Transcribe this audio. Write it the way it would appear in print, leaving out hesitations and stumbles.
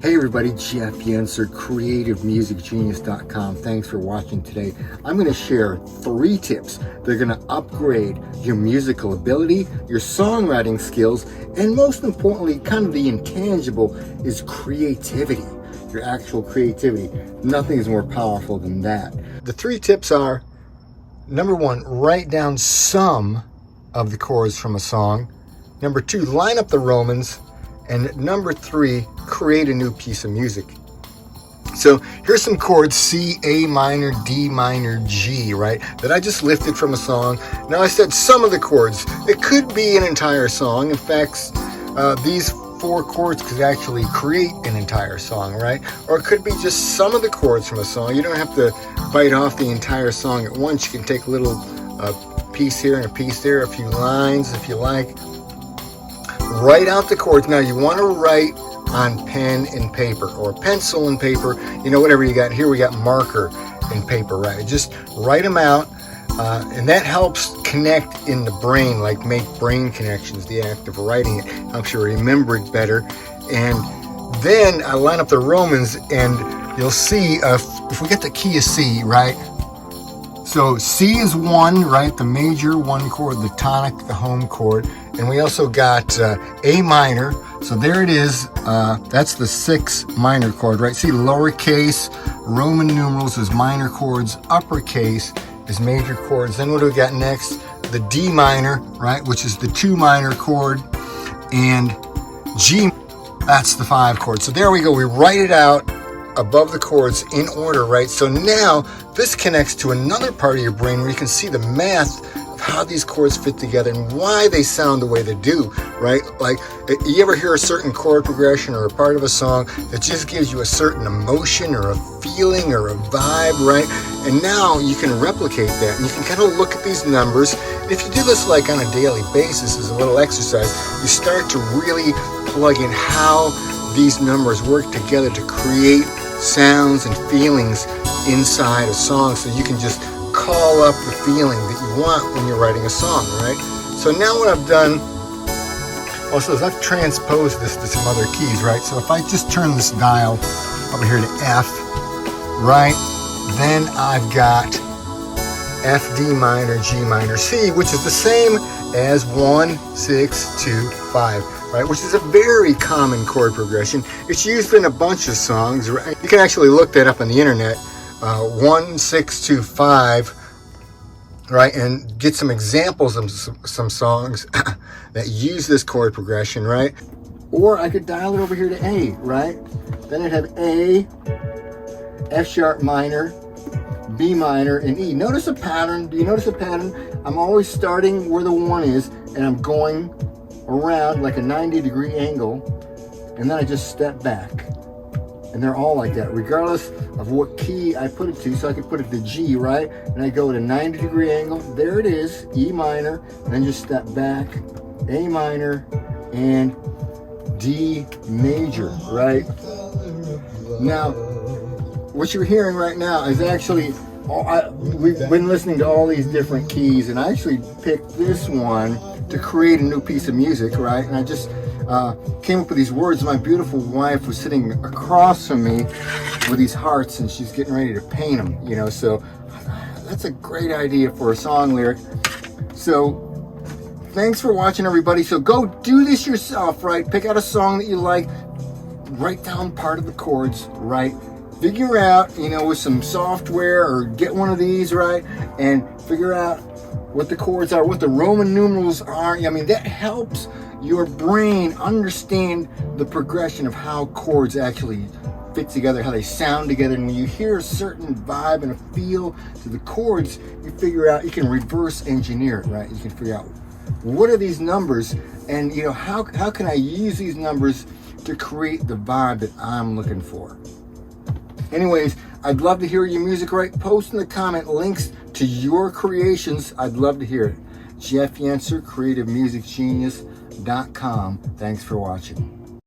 Hey everybody, Jeff Yenser, CreativeMusicGenius.com. Thanks for watching today. I'm going to share 3 tips that are going to upgrade your musical ability, your songwriting skills, and most importantly, kind of the intangible is creativity, your actual creativity. Nothing is more powerful than that. The 3 tips are, number 1, write down some of the chords from a song. Number 2, line up the Romans. And number 3, create a new piece of music. So here's some chords: C, A minor, D minor, G, right? That I just lifted from a song. Now I said some of the chords. It could be an entire song. In fact, these 4 chords could actually create an entire song, right? Or it could be just some of the chords from a song. You don't have to bite off the entire song at once. You can take a little piece here and a piece there, a few lines if you like. Write out the chords. Now you want to write on pen and paper or pencil and paper, whatever you got. Here we got marker and paper, right? Just write them out, and that helps connect in the brain, like make brain connections. The act of writing it helps you remember it better. And then I line up the Romans, and you'll see if we get the key of C, right? So C is 1, right? The major 1 chord, the tonic, the home chord. And we also got A minor. So there it is. That's the 6 minor chord, right? See, lowercase, Roman numerals is minor chords. Uppercase is major chords. Then what do we got next? The D minor, right? Which is the 2 minor chord. And G, that's the 5 chord. So there we go. We write it out above the chords in order, right? So now this connects to another part of your brain where you can see the math of how these chords fit together and why they sound the way they do, right? Like, you ever hear a certain chord progression or a part of a song that just gives you a certain emotion or a feeling or a vibe, right? And now you can replicate that, and you can kind of look at these numbers. And if you do this like on a daily basis as a little exercise, you start to really plug in how these numbers work together to create sounds and feelings inside a song, so you can just call up the feeling that you want when you're writing a song, right? So now what I've done also is I've transposed this to some other keys, right? So if I just turn this dial over here to F, right, then I've got F, D minor, G minor, C, which is the same as 1, 6, 2, 5. Right, which is a very common chord progression. It's used in a bunch of songs, right? You can actually look that up on the internet, 1, 6, 2, 5, right, and get some examples of some songs that use this chord progression, right? Or I could dial it over here to A, right? Then I'd have A, F sharp minor, B minor, and E. Notice a pattern. Do you notice a pattern? I'm always starting where the 1 is, and I'm going around like a 90-degree angle, and then I just step back, and they're all like that regardless of what key I put it to. So I could put it to G, right, and I go at a 90-degree angle. There it is, E minor, and then just step back, A minor, and D major, right? Now what you're hearing right now is actually we've been listening to all these different keys, and I actually picked this one to create a new piece of music, right? And I just came up with these words. My beautiful wife was sitting across from me with these hearts, and she's getting ready to paint them, so that's a great idea for a song lyric. So thanks for watching, everybody. So go do this yourself, right? Pick out a song that you like, write down part of the chords, right? Figure out, with some software, or get one of these, right? And figure out what the chords are, what the Roman numerals are. I mean, that helps your brain understand the progression of how chords actually fit together, how they sound together. And when you hear a certain vibe and a feel to the chords, you figure out, you can reverse engineer it, right? You can figure out, what are these numbers, and how can I use these numbers to create the vibe that I'm looking for. Anyways, I'd love to hear your music, right? Post in the comment links to your creations. I'd love to hear it. Jeff Yenser, CreativeMusicGenius.com. Thanks for watching.